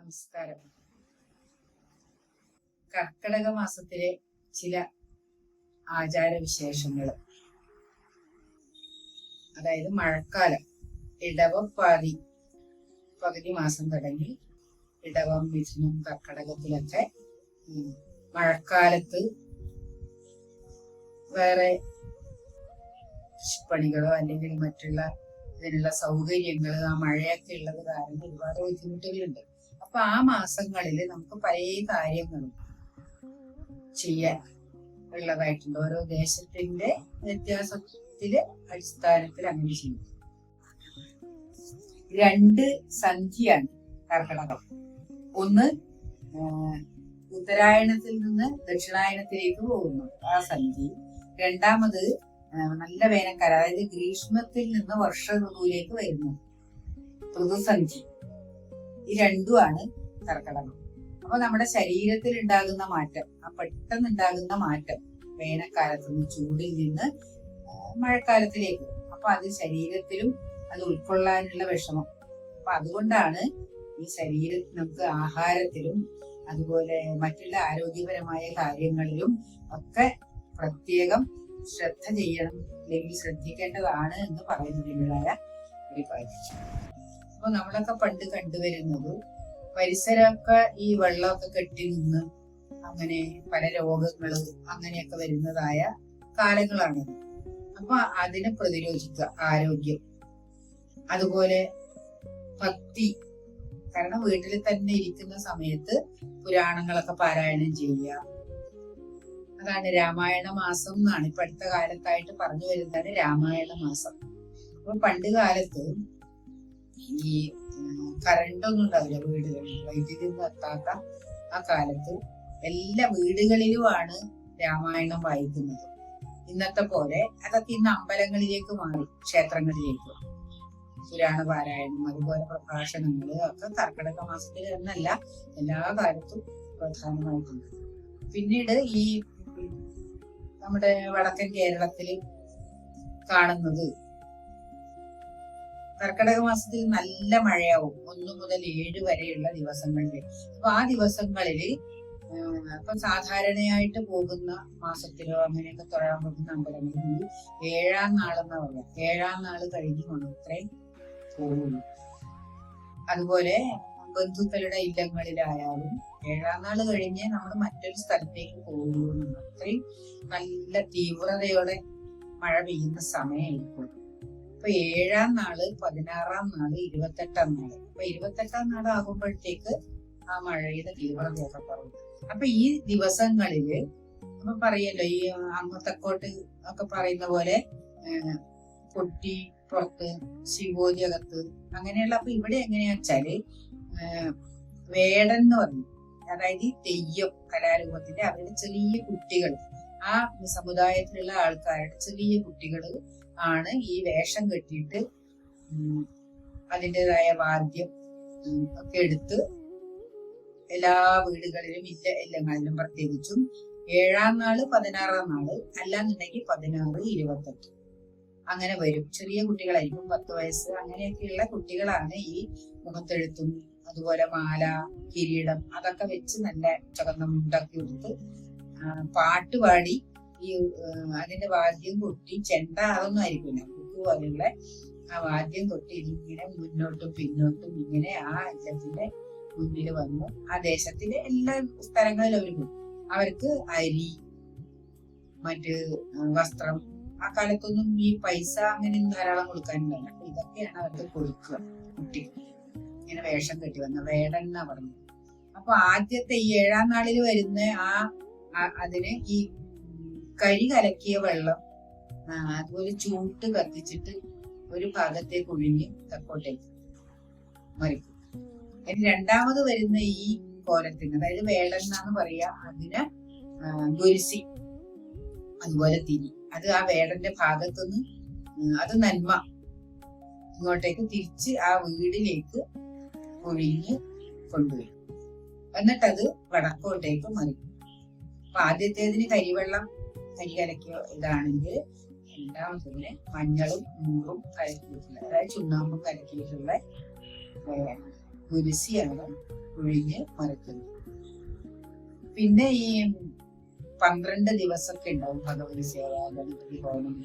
നമസ്കാരം. കർക്കിടക മാസത്തിലെ ചില ആചാരവിശേഷങ്ങൾ, അതായത് മഴക്കാലം, ഇടവം പകുതി മാസം തുടങ്ങി ഇടവം, മിഥുനം, കർക്കിടകത്തിലൊക്കെ മഴക്കാലത്ത് വേറെ കൃഷിപ്പണികളോ അല്ലെങ്കിൽ മറ്റുള്ള ഇതിനുള്ള സൗകര്യങ്ങൾ, ആ മഴയൊക്കെ ഉള്ളത് കാരണം ഒരുപാട് ബുദ്ധിമുട്ടുകളുണ്ട്. അപ്പൊ ആ മാസങ്ങളിൽ നമുക്ക് പല കാര്യങ്ങളും ചെയ്യാൻ ഉള്ളതായിട്ടുണ്ട്. ഓരോ ദേശത്തിന്റെ വ്യത്യാസത്തില് അടിസ്ഥാനത്തിൽ അങ്ങനെ ചെയ്യും. 2 സന്ധിയാണ് കർക്കിടകം. ഒന്ന് ഉത്തരായണത്തിൽ നിന്ന് ദക്ഷിണായനത്തിലേക്ക് പോകുന്നു, ആ സന്ധി. രണ്ടാമത് നല്ല വേനൽക്കാലം, അതായത് ഗ്രീഷ്മത്തിൽ നിന്ന് വർഷ ഋതുവിലേക്ക് വരുന്നു, ഋതുസന്ധി. ഈ രണ്ടുമാണ് കർക്കിടകം. അപ്പൊ നമ്മുടെ ശരീരത്തിൽ ഉണ്ടാകുന്ന മാറ്റം, ആ പെട്ടെന്ന് ഉണ്ടാകുന്ന മാറ്റം, വേനൽക്കാലത്ത് നിന്ന് ചൂടിൽ നിന്ന് മഴക്കാലത്തിലേക്ക്, അപ്പൊ അത് ശരീരത്തിലും അത് ഉൾക്കൊള്ളാനുള്ള വിഷമം. അപ്പൊ അതുകൊണ്ടാണ് ഈ ശരീരത്തിൽ നമുക്ക് ആഹാരത്തിലും അതുപോലെ മറ്റുള്ള ആരോഗ്യപരമായ കാര്യങ്ങളിലും ഒക്കെ പ്രത്യേകം ശ്രദ്ധ ചെയ്യണം, അല്ലെങ്കിൽ ശ്രദ്ധിക്കേണ്ടതാണ് എന്ന് പറയുന്നതിൻ്റെതായ ഒരു കാര്യം. അപ്പൊ നമ്മളൊക്കെ പണ്ട് കണ്ടുവരുന്നത് പരിസരമൊക്കെ ഈ വെള്ളമൊക്കെ കെട്ടി നിന്ന് അങ്ങനെ പല രോഗങ്ങള് അങ്ങനെയൊക്കെ വരുന്നതായ കാലങ്ങളാണ്. അപ്പൊ അതിനെ പ്രതിരോധിക്കുക, ആരോഗ്യം, അതുപോലെ ഭക്തി. കാരണം വീട്ടിൽ തന്നെ ഇരിക്കുന്ന സമയത്ത് പുരാണങ്ങളൊക്കെ പാരായണം ചെയ്യുക, അതാണ് രാമായണ മാസം എന്നാണ് ഇപ്പൊ അടുത്ത കാലത്തായിട്ട് പറഞ്ഞു വരുന്നതാണ് രാമായണ മാസം. അപ്പൊ പണ്ട് കാലത്ത് ഈ കറണ്ടൊന്നും ഉണ്ടാവില്ല വീടുകളിൽ, വൈദ്യുതി ഒന്നും എത്താത്ത ആ കാലത്ത് എല്ലാ വീടുകളിലുമാണ് രാമായണം വായിക്കുന്നത്. ഇന്നത്തെ പോലെ അതൊക്കെ ഇന്ന് അമ്പലങ്ങളിലേക്ക് മാറി, ക്ഷേത്രങ്ങളിലേക്ക് പുരാണ പാരായണം അതുപോലെ പ്രഭാഷണങ്ങള് ഒക്കെ കർക്കിടക മാസത്തിൽ എന്നല്ല എല്ലാ കാലത്തും പ്രധാനമായിട്ടുണ്ട്. പിന്നീട് ഈ നമ്മുടെ വടക്കൻ കേരളത്തിൽ കാണുന്നത് കർക്കിടക മാസത്തിൽ നല്ല മഴയാവും 1 മുതൽ 7 വരെയുള്ള ദിവസങ്ങളിൽ. അപ്പൊ ആ ദിവസങ്ങളിൽ ഇപ്പൊ സാധാരണയായിട്ട് പോകുന്ന മാസത്തിലോ അങ്ങനെയൊക്കെ തൊഴാൻ പോകുന്ന അമ്പലങ്ങളിൽ 7-ാം നാളെന്നാ പറയാം, 7-ാം നാള് കഴിഞ്ഞ് മാത്രമേ പോകുള്ളൂ. അതുപോലെ ബന്ധുക്കളുടെ ഇല്ലങ്ങളിലായാലും 7-ാം നാള് കഴിഞ്ഞ് നമ്മൾ മറ്റൊരു സ്ഥലത്തേക്ക് പോകുള്ളൂ. അത്രയും നല്ല തീവ്രതയോടെ മഴ പെയ്യുന്ന സമയമായിരിക്കും. അപ്പൊ 7-ാം നാള്, 16-ാം നാള്, 28-ാം നാള്. അപ്പൊ 28-ാം നാള് ആകുമ്പോഴത്തേക്ക് ആ മഴയുടെ തീവ്രതയൊക്കെ കുറയും. അപ്പൊ ഈ ദിവസങ്ങളില് അപ്പൊ പറയല്ലോ, ഈ അങ്ങോട്ടക്കോട്ട് ഒക്കെ പറയുന്ന പോലെ പൊട്ടി പുറത്ത്, ശിവോതി അകത്ത്, അങ്ങനെയുള്ള. അപ്പൊ ഇവിടെ എങ്ങനെയാ വെച്ചാല് വേടൻ എന്ന് പറഞ്ഞു, അതായത് ഈ തെയ്യം കലാരൂപത്തിന്റെ അവരുടെ ചെറിയ കുട്ടികൾ, ആ സമുദായത്തിലുള്ള ആൾക്കാരുടെ ചെറിയ കുട്ടികൾ ആണ് ഈ വേഷം കെട്ടിയിട്ട് അതിൻ്റെതായ വാദ്യം ഒക്കെ എടുത്ത് എല്ലാ വീടുകളിലും ഇല്ലങ്ങളിലും പ്രത്യേകിച്ചും 7-ാം നാള്, 16-ാം നാള്, അല്ലാന്നുണ്ടെങ്കിൽ 16, 28 അങ്ങനെ വരും. ചെറിയ കുട്ടികളായിരിക്കും, 10 വയസ്സ് അങ്ങനെയൊക്കെയുള്ള കുട്ടികളാണ് ഈ മുഖത്തെഴുത്തും അതുപോലെ മാല, കിരീടം അതൊക്കെ വെച്ച് നല്ല ചുവന്ന മുണ്ടൊക്കെ എടുത്ത് പാട്ടുപാടി ഈ അതിന്റെ വാദ്യം കൊട്ടി, ചെണ്ട അതൊന്നും ആയിരിക്കില്ല, കുക്കു പോലെയുള്ള ആ വാദ്യം കൊട്ടി ഇതിങ്ങനെ മുന്നോട്ടും പിന്നോട്ടും ഇങ്ങനെ ആ അഞ്ചത്തിന്റെ മുന്നിൽ വന്ന് ആ ദേശത്തിലെ എല്ലാ സ്ഥലങ്ങളിലും അവർ പോകും. അവർക്ക് അരി, മറ്റ് വസ്ത്രം, ആ കാലത്തൊന്നും ഈ പൈസ അങ്ങനെ ധാരാളം കൊടുക്കാനുണ്ടല്ല. അപ്പൊ ഇതൊക്കെയാണ് അവർക്ക് കൊടുക്കുക. കുട്ടി ഇങ്ങനെ വേഷം കെട്ടി വന്ന വേടൻ എന്നാ പറഞ്ഞു. അപ്പൊ ആദ്യത്തെ ഈ 7-ാം നാളിൽ വരുന്ന അതിന് ഈ കരി കലക്കിയ വെള്ളം അതുപോലെ ചൂട്ട് കത്തിച്ചിട്ട് ഒരു ഭാഗത്തേക്ക് ഒഴിഞ്ഞ് തെക്കോട്ടേക്ക് മറിക്കും. ഇനി 2ാമത് വരുന്ന ഈ കോലത്തിന്, അതായത് വേടൻ എന്നാണ് പറയാ, അതിന് ഗുരുസി അതുപോലെ തിരി, അത് ആ വേടന്റെ ഭാഗത്തുനിന്ന് അത് നന്മ ഇങ്ങോട്ടേക്ക് തിരിച്ച് ആ വീടിലേക്ക് ഒഴിഞ്ഞ് കൊണ്ടുവരും. എന്നിട്ടത് വടക്കോട്ടേക്ക് മറിക്കും. അപ്പൊ ആദ്യത്തേതിന് കരി കലക്കിയ ഇതാണെങ്കിൽ 2ാമത്തേതിന് മഞ്ഞളും മൂറും കലക്കിയിട്ടുള്ള, അതായത് ചുണ്ണാമ്പും കലക്കിയിട്ടുള്ള ഗുരുസിയാണ് ഒഴിഞ്ഞ് മറക്കുന്നു. പിന്നെ ഈ 12 ദിവസമൊക്കെ ഉണ്ടാവും ഭഗവതി സേവ, ഗണപതി ഹോമം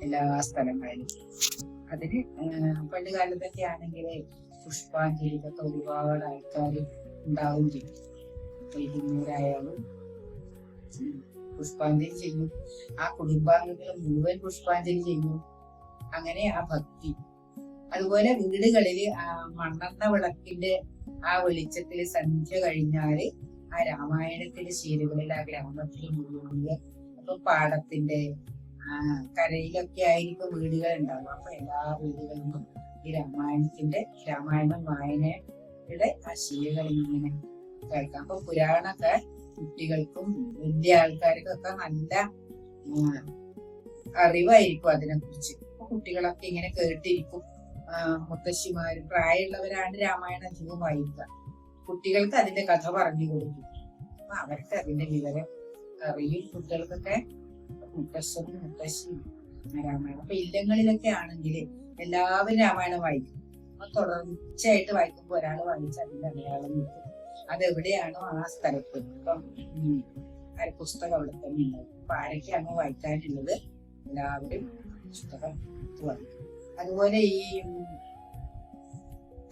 എല്ലാ സ്ഥലങ്ങളിലും. അതിന് പണ്ട് കാലത്തൊക്കെ ആണെങ്കിൽ പുഷ്പാഞ്ജലിക്കൊക്കെ ഒരുപാട് ആൾക്കാർ ഉണ്ടാവും ചെയ്യും. വൈകുന്നേരമായാലും പുഷ്പാഞ്ജലി ചെയ്യും. ആ കുടുംബാംഗങ്ങൾ മുഴുവൻ പുഷ്പാഞ്ജലി ചെയ്യും. അങ്ങനെ ആ ഭക്തി. അതുപോലെ വീടുകളിൽ ആ മണ്ണെണ്ണ വിളക്കിന്റെ ആ വെളിച്ചത്തില് സന്ധ്യ കഴിഞ്ഞാല് ആ രാമായണത്തിന്റെ ശീലുകളിൽ ആ ഗ്രാമത്തിൽ മുഴുവൻ, അപ്പൊ പാടത്തിന്റെ കരയിലൊക്കെ ആയിരിക്കും വീടുകൾ ഉണ്ടാവും. അപ്പൊ എല്ലാ വീടുകളിലും ഈ രാമായണം വായനയുടെ ആ ശീലുകൾ ഇങ്ങനെ കേൾക്കാം. അപ്പൊ പുരാണൊക്കെ കുട്ടികൾക്കും വലിയ ആൾക്കാർക്കൊക്കെ നല്ല അറിവായിരിക്കും അതിനെ കുറിച്ച്. അപ്പൊ കുട്ടികളൊക്കെ ഇങ്ങനെ കേട്ടിരിക്കും. മുത്തശ്ശിമാരും പ്രായമുള്ളവരാണ് രാമായണം അധികം വായിക്കുക. കുട്ടികൾക്ക് അതിന്റെ കഥ പറഞ്ഞു കൊടുക്കും. അപ്പൊ അവർക്ക് അതിന്റെ വിവരം അറിയും. കുട്ടികൾക്കൊക്കെ മുത്തശ്ശനും മുത്തശ്ശിയും രാമായണം. അപ്പൊ ഇല്ലങ്ങളിലൊക്കെ ആണെങ്കിൽ എല്ലാവരും രാമായണം വായിക്കും. അപ്പൊ തുടർച്ചയായിട്ട് വായിക്കുമ്പോൾ ഒരാൾ വായിച്ച് അതിന്റെ അടയാളം കിട്ടും. അതെവിടെയാണോ ആ സ്ഥലത്ത് ഇപ്പം പുസ്തകം അവിടെ തന്നെ ഉണ്ടാവും. അപ്പൊ ആരൊക്കെയാണോ വായിക്കാനുള്ളത് എല്ലാവരും പുസ്തകം വായിക്കും. അതുപോലെ ഈ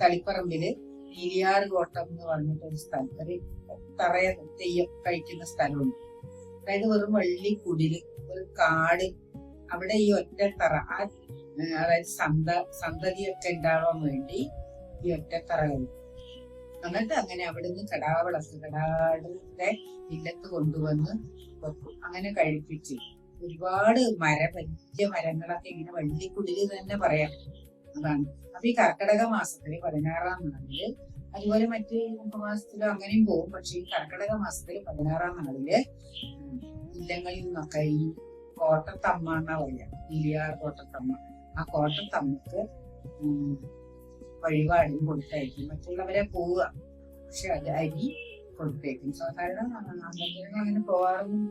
തളിപ്പറമ്പില് നീലിയാർ കോട്ടം എന്ന് പറഞ്ഞിട്ടൊരു സ്ഥലം, ഒരു തറയ തെയ്യം കഴിക്കുന്ന സ്ഥലമുണ്ട്. അതായത് വെറും വള്ളിക്കുടില് ഒരു കാട്, അവിടെ ഈ ഒറ്റ തറ, അതായത് സന്തതിയൊക്കെ ഉണ്ടാവാൻ വേണ്ടി ഈ ഒറ്റ തറ കഴിക്കും. എന്നിട്ട് അങ്ങനെ അവിടുന്ന് കടാടിന്റെ ഇല്ലത്ത് കൊണ്ടുവന്ന് വെക്കും. അങ്ങനെ കഴിപ്പിച്ച് ഒരുപാട് വലിയ മരങ്ങളൊക്കെ ഇങ്ങനെ വള്ളിക്കുടില് തന്നെ പറയാം. അതാണ്. അപ്പൊ ഈ കർക്കിടക മാസത്തില് 16-ാം നാളില്, അതുപോലെ മറ്റ് കുംഭമാസത്തിലും അങ്ങനെയും പോകും. പക്ഷെ ഈ കർക്കിടക മാസത്തില് 16-ാം നാളില് ഇല്ലങ്ങളിൽ നിന്നൊക്കെ ഈ കോട്ടത്തമ്മ എന്നാ പറയാ, നീലിയാർ കോട്ടത്തമ്മ. ആ കോട്ടത്തമ്മക്ക് വഴിപാടും കൊടുത്തയക്കും. മറ്റുള്ളവരെ പോവുക, പക്ഷെ അത് അരി കൊടുത്തേക്കും. സാധാരണ അമ്പലങ്ങൾ അങ്ങനെ പോവാറൊന്നും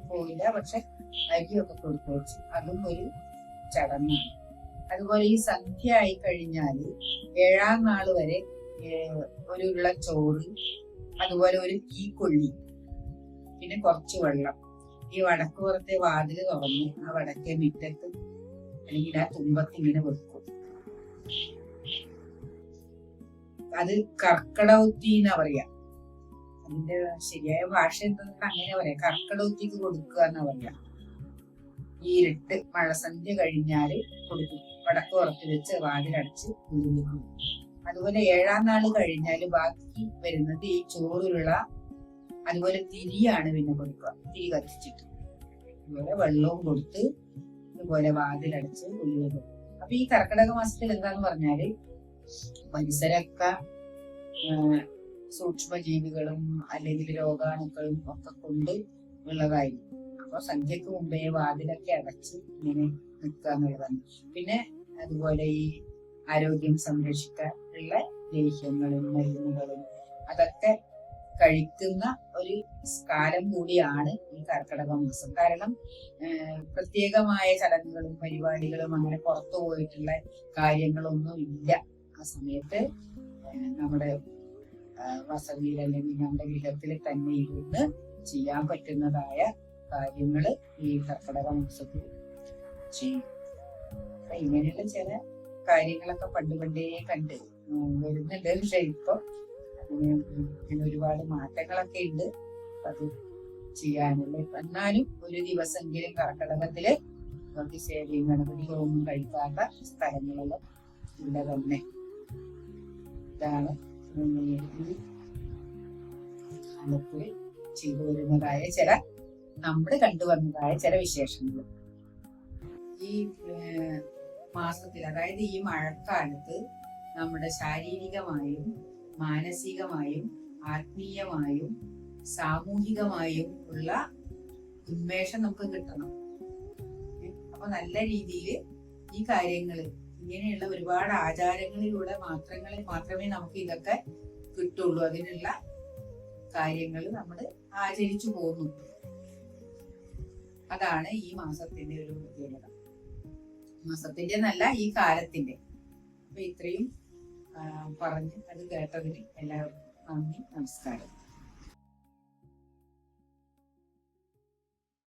പോയില്ല, പക്ഷെ അരിയൊക്കെ കൊടുത്തേച്ചു. അതും ഒരു ചടങ്ങാണ്. അതുപോലെ ഈ സന്ധ്യ ആയി കഴിഞ്ഞാല് 7-ാം നാള് വരെ ഒരു ഉരുള ചോറ്, അതുപോലെ ഒരു തീക്കൊള്ളി, പിന്നെ കുറച്ച് വെള്ളം ഈ വടക്ക് പുറത്തെ വാതില് തുറന്ന് ആ വടക്കേ മുറ്റത്ത് അല്ലെങ്കിൽ ആ തുമ്പത്ത് ഇങ്ങനെ വെക്കും. അത് കർക്കടവുത്തി എന്നാ പറയാ. അതിന്റെ ശരിയായ ഭാഷ എന്താ അങ്ങനെ പറയാം, കർക്കടവുത്തിക്ക് കൊടുക്കുക എന്നാ പറയാ. ഈ ഇരുട്ട് മഴസന്ധ്യ കഴിഞ്ഞാല് കൊടുക്കും. വടക്ക് പുറത്ത് വെച്ച് വാതിലടച്ച് ഉരുവിക്കും. അതുപോലെ 7-ാം നാള് കഴിഞ്ഞാല് ബാക്കി വരുന്നത് ഈ ചോറുള്ള, അതുപോലെ തിരിയാണ് പിന്നെ കൊടുക്കുക. തിരി കത്തിച്ചിട്ട് അതുപോലെ വെള്ളവും കൊടുത്ത് ഇതുപോലെ വാതിലടച്ച് ഉള്ളിൽ. അപ്പൊ ഈ കർക്കിടക മാസത്തിൽ എന്താന്ന് പറഞ്ഞാല് പരിസരമൊക്കെ സൂക്ഷ്മജീവികളും അല്ലെങ്കിൽ രോഗാണുക്കളും ഒക്കെ കൊണ്ട് ഉള്ളതായിരിക്കും. അപ്പൊ സന്ധ്യക്ക് മുമ്പേ വാതിലൊക്കെ അടച്ച് ഇങ്ങനെ നിൽക്കുക എന്നുള്ളതാണ്. പിന്നെ അതുപോലെ ഈ ആരോഗ്യം സംരക്ഷിക്കാനുള്ള ലേഹ്യങ്ങളും മരുന്നുകളും അതൊക്കെ കഴിക്കുന്ന ഒരു കാലം കൂടിയാണ് ഈ കർക്കിടക മാസം. കാരണം പ്രത്യേകമായ ചടങ്ങുകളും പരിപാടികളും അങ്ങനെ പുറത്തു പോയിട്ടുള്ള കാര്യങ്ങളൊന്നും ഇല്ല ആ സമയത്ത്. നമ്മുടെ വസതിയിൽ അല്ലെങ്കിൽ നമ്മുടെ ഗൃഹത്തിൽ തന്നെ ഇരുന്ന് ചെയ്യാൻ പറ്റുന്നതായ കാര്യങ്ങള് ഈ കർക്കിടക മാസത്തിൽ ചെയ്യും. അപ്പൊ ഇങ്ങനെയുള്ള ചില കാര്യങ്ങളൊക്കെ പണ്ടേ കണ്ട് വരുന്നുണ്ട്. പക്ഷെ ഇപ്പൊ അതിന് ഒരുപാട് മാറ്റങ്ങളൊക്കെ ഉണ്ട് അത് ചെയ്യാനുള്ള. എന്നാലും ഒരു ദിവസമെങ്കിലും കർക്കിടകത്തില് ഭഗവതി സേവയും ഗണപതി ഹോമവും കഴിക്കാത്ത സ്ഥലങ്ങളെല്ലാം ഇവിടെ തന്നെ. ഇതാണ് കാലത്തിൽ ചെയ്തു വരുന്നതായ ചില നമ്മൾ കണ്ടുവന്നതായ ചില വിശേഷങ്ങൾ. ഈ മാസത്തിൽ, അതായത് ഈ മഴക്കാലത്ത് നമ്മുടെ ശാരീരികമായും മാനസികമായും ആത്മീയമായും സാമൂഹികമായും ഉള്ള ഉന്മേഷം നമുക്ക് കിട്ടണം. അപ്പൊ നല്ല രീതിയിൽ ഈ കാര്യങ്ങള്, ഇങ്ങനെയുള്ള ഒരുപാട് ആചാരങ്ങളിലൂടെ മാത്രമേ നമുക്ക് ഇതൊക്കെ കിട്ടുള്ളൂ. അതിനുള്ള കാര്യങ്ങൾ നമ്മൾ ആചരിച്ചു പോകുന്നു. അതാണ് ഈ മാസത്തിന്റെ ഒരു പ്രത്യേകത. മാസത്തിന്റെ എന്നല്ല, ഈ കാലത്തിന്റെ. അപ്പൊ ഇത്രയും പറഞ്ഞ് അത് കേട്ടതിന് എല്ലാവർക്കും നന്ദി, നമസ്കാരം.